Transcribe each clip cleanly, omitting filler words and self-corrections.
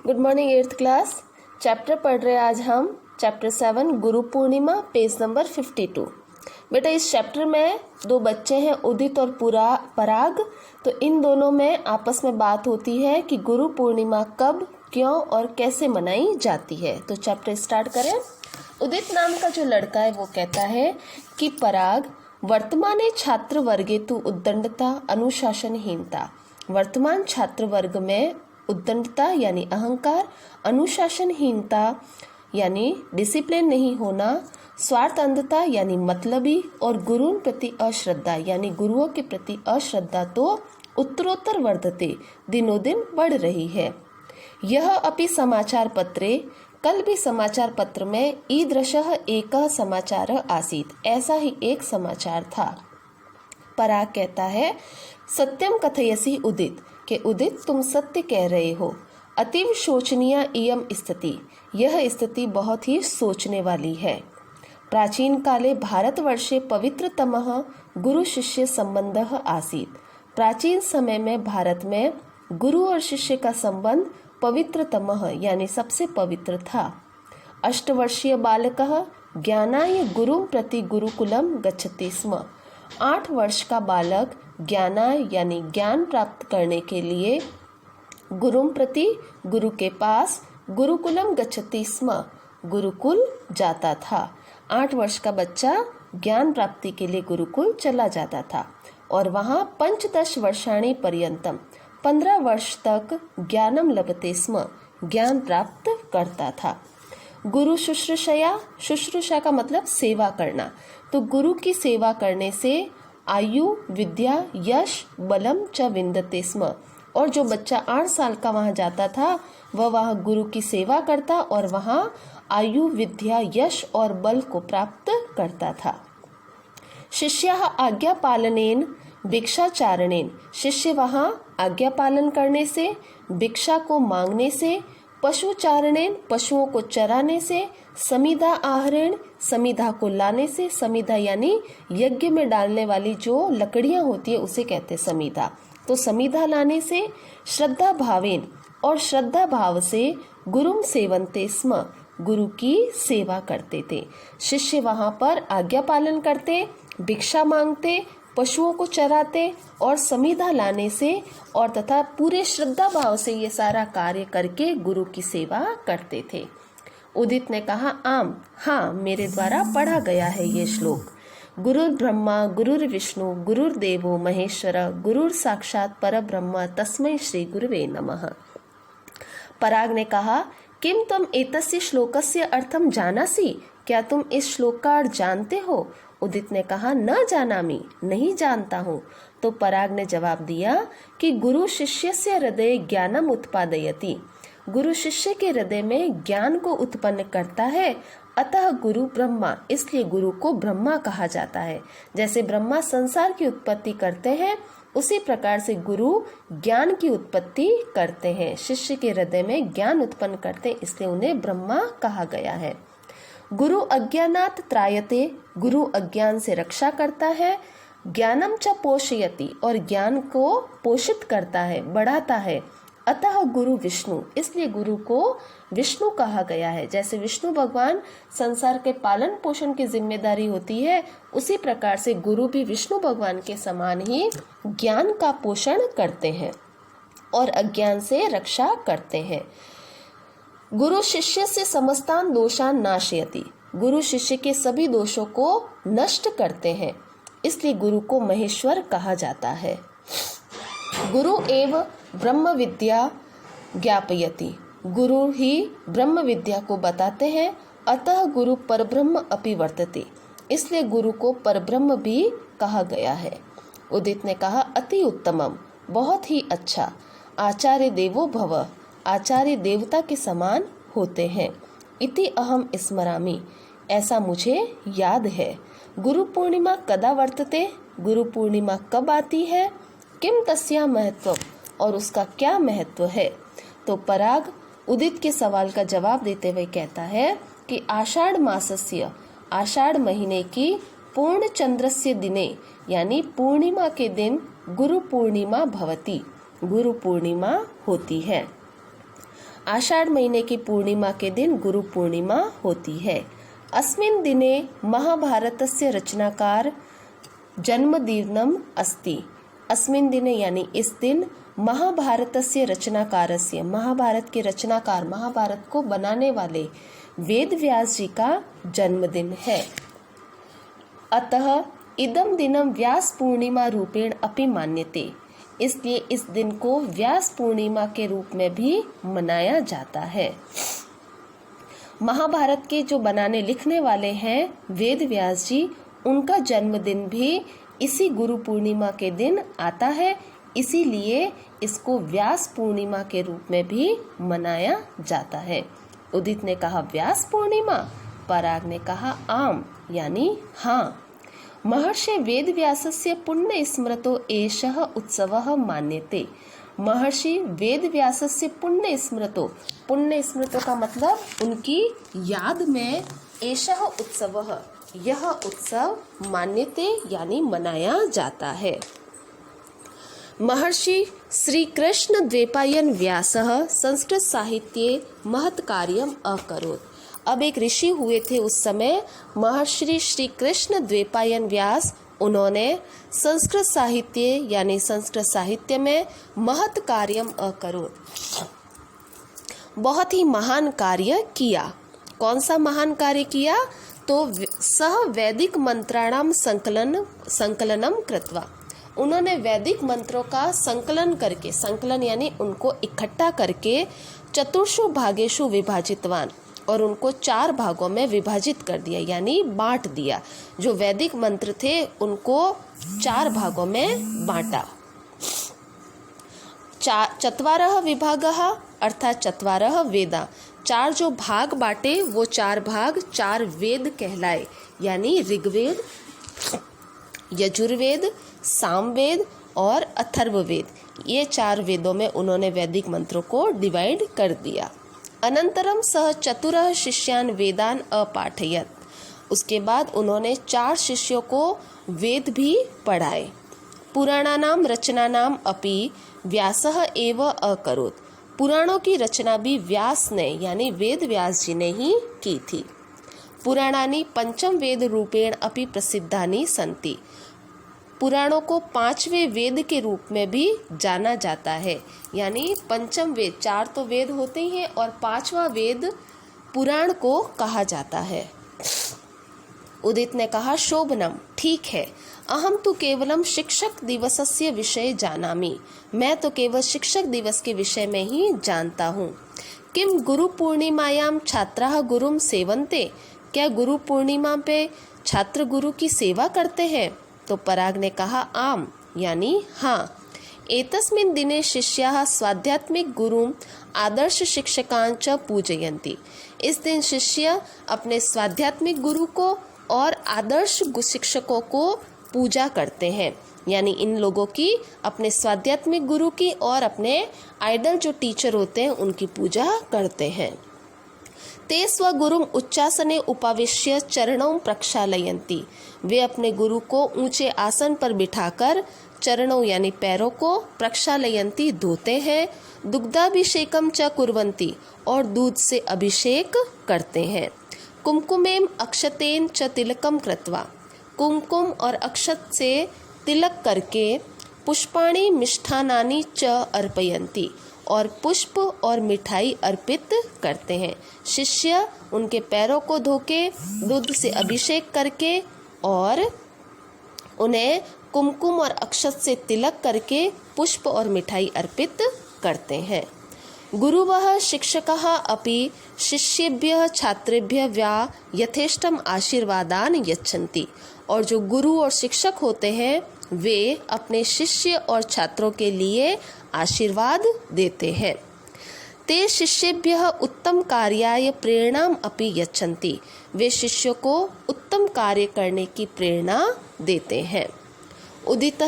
Good morning 8th class. Chapter पढ़ रहे आज हम chapter 7 Guru Purnima, page number 52। बेटा इस चैप्टर में दो बच्चे हैं, उदित और पराग। तो इन दोनों में आपस में बात होती है कि गुरु पूर्णिमा कब, क्यों और कैसे मनाई जाती है। तो चैप्टर स्टार्ट करें। उदित नाम का जो लड़का है वो कहता है कि पराग वर्तमाने छात्र वर्गे तु उद्दंडता अनुशासनहीनता। वर्तमान छात्र वर्ग में उद्दंडता यानी अहंकार, अनुशासनहीनता यानी डिसिप्लिन नहीं होना, स्वार्थ अंधता यानी मतलबी और गुरुओं प्रति अश्रद्धा यानी गुरुओं के प्रति अश्रद्धा तो उत्तरोत्तर वर्धते, दिनों दिन बढ़ रही है। यह अपि समाचार पत्रे, कल भी समाचार पत्र में ईदृशः एकः समाचार आसीत्, ऐसा ही एक समाचार था। पराग कहता है सत्यम कथयसि उदित, के उदित तुम सत्य कह रहे हो। अतीव शोचनीय इयम स्थिति, यह स्थिति बहुत ही सोचने वाली है। प्राचीन काले भारतवर्षे पवित्रतमः गुरु शिष्य संबंधः आसीत्। प्राचीन समय में भारत में गुरु और शिष्य का संबंध पवित्रतमः यानी सबसे पवित्र था। अष्टवर्षीय बालकः ज्ञानाय गुरुं प्रति गुरुकुलम गच्छति स्म। 8 वर्ष का बालक ज्ञानाय यानी ज्ञान प्राप्त करने के लिए गुरुं प्रति गुरु के पास गुरुकुलम गच्छति स्म, गुरुकुल जाता था। 8 वर्ष का बच्चा ज्ञान प्राप्ति के लिए गुरुकुल चला जाता था और वहाँ 15 वर्षाणि पर्यंतम 15 वर्ष तक ज्ञानम लभते स्म, ज्ञान प्राप्त करता था। गुरु शुश्रूषया, शुश्रूषा का मतलब सेवा करना। तो गुरु की सेवा करने से आयु, विद्या, यश, बलम च विंदते स्म। और जो बच्चा 8 साल का वहाँ जाता था वह वहाँ गुरु की सेवा करता और वहाँ आयु, विद्या, यश और बल को प्राप्त करता था। शिष्यः आज्ञा पालनेन भिक्षाचारणेन, शिष्य वहाँ आज्ञा पालन करने से, भिक्षा को मांगने से, पशुचारणेन पशुओं को चराने से, समिधा आहरण समिधा को लाने से, समिधा यानी यज्ञ में डालने वाली जो लकड़ियां होती है उसे कहते समिधा, तो समिधा लाने से, श्रद्धा भावेन और श्रद्धा भाव से गुरुम सेवन्ते स्म, गुरु की सेवा करते थे। शिष्य वहां पर आज्ञा पालन करते, भिक्षा मांगते, पशुओं को चराते और समिधा लाने से और तथा पूरे श्रद्धा भाव से ये सारा कार्य करके गुरु की सेवा करते थे। उदित ने कहा हाँ मेरे द्वारा पढ़ा गया है ये श्लोक। गुरुर ब्रह्मा गुरुर विष्णु गुरुर्देवो महेश्वर गुरुर साक्षात परब्रह्म तस्मै श्री गुरुवे नमः। पराग ने कहा किम तुम एतस्य श्लोकस्य अर्थम जानासि, क्या तुम इस श्लोक का अर्थ जानते हो? उदित ने कहा न जानामि, नहीं जानता हूँ। तो पराग ने जवाब दिया कि गुरु शिष्यस्य हृदय ज्ञानम उत्पादयति, गुरु शिष्य के हृदय में ज्ञान को उत्पन्न करता है। अतः गुरु ब्रह्मा, इसलिए गुरु को ब्रह्मा कहा जाता है। जैसे ब्रह्मा संसार की उत्पत्ति करते हैं उसी प्रकार से गुरु ज्ञान की उत्पत्ति करते हैं। शिष्य के हृदय में ज्ञान उत्पन्न करते हैं, इसलिए उन्हें ब्रह्मा कहा गया है। गुरु अज्ञानात् त्रायते, गुरु अज्ञान से रक्षा करता है। ज्ञानम च पोषयति, और ज्ञान को पोषित करता है, बढ़ाता है। अतः गुरु विष्णु, इसलिए गुरु को विष्णु कहा गया है। जैसे विष्णु भगवान संसार के पालन पोषण की जिम्मेदारी होती है, उसी प्रकार से गुरु भी विष्णु भगवान के समान ही ज्ञान का पोषण करते हैं और अज्ञान से रक्षा करते हैं। गुरु शिष्य से समस्तान दोषान नाशयति, गुरु शिष्य के सभी दोषों को नष्ट करते हैं, इसलिए गुरु को महेश्वर कहा जाता है। गुरु एव ब्रह्म विद्या ज्ञापयति, गुरु ही ब्रह्म विद्या को बताते हैं। अतः गुरु परब्रह्म अपि वर्तते, इसलिए गुरु को परब्रह्म भी कहा गया है। उदित ने कहा अति उत्तमम, बहुत ही अच्छा। आचार्य देवो भव, आचार्य देवता के समान होते हैं। इति अहम स्मरामि, ऐसा मुझे याद है। गुरु पूर्णिमा कदा वर्तते, गुरु पूर्णिमा कब आती है। किम तस्या महत्व, और उसका क्या महत्व है। तो पराग उदित के सवाल का जवाब देते हुए कहता है कि आषाढ़ मासस्य, आषाढ़ महीने की पूर्ण चंद्रस्य दिने यानी पूर्णिमा के दिन गुरु पूर्णिमा भवति, गुरु पूर्णिमा होती है। आषाढ़ महीने की पूर्णिमा के दिन गुरु पूर्णिमा होती है। अस्मिन् दिने महाभारतस्य रचनाकार जन्मदिनम अस्ति। अस्मिन् दिने यानी इस दिन महाभारतस्य रचनाकारस्य, महाभारत के रचनाकार, महाभारत को बनाने वाले वेद व्यास जी का जन्मदिन है। अतः इदम दिनम व्यास पूर्णिमा रूपेण अपि मान्यते। इसलिए इस दिन को व्यास पूर्णिमा के रूप में भी मनाया जाता है। महाभारत के जो बनाने लिखने वाले हैं वेद व्यास जी, उनका जन्मदिन भी इसी गुरु पूर्णिमा के दिन आता है, इसीलिए इसको व्यास पूर्णिमा के रूप में भी मनाया जाता है। उदित ने कहा व्यास पूर्णिमा, पराग ने कहा आम यानी हाँ। महर्षि वेद व्यासस्य पुण्य स्मृतो एषः उत्सवः मान्यते। महर्षि वेद व्यासस्य पुण्य स्मृतो, पुण्य स्मृतो का मतलब उनकी याद में एषः उत्सवः, यह उत्सव मान्यते यानी मनाया जाता है। महर्षि श्री कृष्ण द्वैपायन व्यासः संस्कृत साहित्ये महत् कार्यम अकरोत्। अब एक ऋषि हुए थे उस समय, महर्षि श्री कृष्ण द्वैपायन व्यास, उन्होंने संस्कृत साहित्य यानी संस्कृत साहित्य में महत् कार्यम अकरोत्, बहुत ही महान कार्य किया। कौन सा महान कार्य किया? तो सह वैदिक मंत्राणाम संकलनम कृत्वा, उन्होंने वैदिक मंत्रों का संकलन करके, संकलन यानी उनको इकट्ठा करके, चतुर्षु भागेषु विभाजितवान, और उनको 4 भागों में विभाजित कर दिया यानी बांट दिया। जो वैदिक मंत्र थे उनको 4 भागों में बांटा। चत्वारः विभागः अर्थात चत्वारः वेदा, 4 जो भाग बांटे वो 4 भाग 4 वेद कहलाए, यानी ऋग्वेद, यजुर्वेद, सामवेद और अथर्ववेद। ये 4 वेदों में उन्होंने वैदिक मंत्रों को डिवाइड कर दिया। अनंतरम सह चतुरः शिष्यान वेदान अपाठयत, उसके बाद उन्होंने 4 शिष्यों को वेद भी पढ़ाए। पुराणानाम रचनानाम अपि व्यासः एव अकरोत्, पुराणों की रचना भी व्यास ने यानी वेद व्यास जी ने ही की थी। पुराणानि पंचम वेद रूपेण अपि प्रसिद्धानि सन्ति, पुराणों को 5वें वेद के रूप में भी जाना जाता है, यानी पंचम वेद, 4 तो वेद होते ही हैं और 5वां वेद पुराण को कहा जाता है। उदित ने कहा शोभनम, ठीक है, अहम तो केवलम शिक्षक दिवसस्य विषय जानामि, मैं तो केवल शिक्षक दिवस के विषय में ही जानता हूँ। किम गुरु पूर्णिमायाम छात्राः गुरुम सेवन्ते, क्या गुरु पूर्णिमा पे छात्र गुरु की सेवा करते हैं? तो पराग ने कहा आम यानी हाँ। एतस्मिन् दिने शिष्याः स्वाध्यात्मिक गुरुम आदर्श शिक्षकान् च पूजयन्ति, इस दिन शिष्य अपने स्वाध्यात्मिक गुरु को और आदर्श शिक्षकों को पूजा करते हैं, यानी इन लोगों की, अपने स्वाध्यात्मिक गुरु की और अपने आइडल जो टीचर होते हैं उनकी पूजा करते हैं। ते स्वगुरुम उच्चासने उपाविश्य चरणों प्रक्षालयन्ति, वे अपने गुरु को ऊंचे आसन पर बिठाकर चरणों यानी पैरों को प्रक्षालयन्ति धोते हैं। दुग्धाभिषेकम च कुर्वन्ति, और दूध से अभिषेक करते हैं। कुमकुमेम अक्षतेन च तिलकम कृत्वा, कुमकुम और अक्षत से तिलक करके, पुष्पाणि मिष्ठानानि च अर्पयन्ति, और पुष्प और मिठाई अर्पित करते हैं। शिष्य उनके पैरों को धोके दूध से अभिषेक करके और उन्हें कुमकुम और अक्षत से तिलक करके पुष्प और मिठाई अर्पित करते हैं। गुरुवः शिक्षकः अपि शिष्येभ्यः छात्रेभ्यः व्या यथेष्टम आशीर्वादान यच्छन्ति, और जो गुरु और शिक्षक होते हैं वे अपने शिष्य और छात्रों के लिए आशीर्वाद देते हैं। ते शिष्येभ्यः उत्तम कार्याय प्रेरणाम अपि यच्छन्ति, वे शिष्यों को उत्तम कार्य करने की प्रेरणा देते हैं। उदित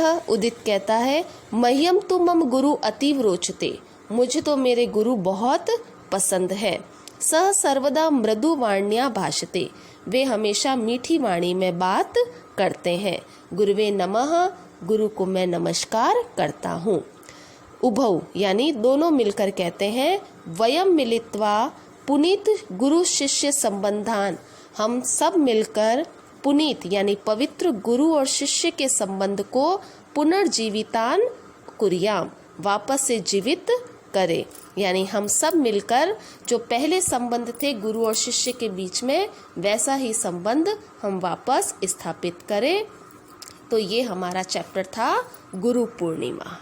कहता है मह्यम तु मम गुरु अतीव रोचते, मुझे तो मेरे गुरु बहुत पसंद है। सह सर्वदा मृदु वाण्या भाषते, वे हमेशा मीठी वाणी में बात करते हैं। गुरुवे नमः, गुरु को मैं नमस्कार करता हूँ। उभौ यानी दोनों मिलकर कहते हैं वयम मिलित्वा पुनीत गुरु शिष्य संबंधान, हम सब मिलकर पुनीत यानी पवित्र गुरु और शिष्य के संबंध को पुनर्जीवितान कुर्याम, वापस से जीवित करें। यानी हम सब मिलकर जो पहले संबंध थे गुरु और शिष्य के बीच में, वैसा ही संबंध हम वापस स्थापित करें। तो ये हमारा चैप्टर था गुरु पूर्णिमा।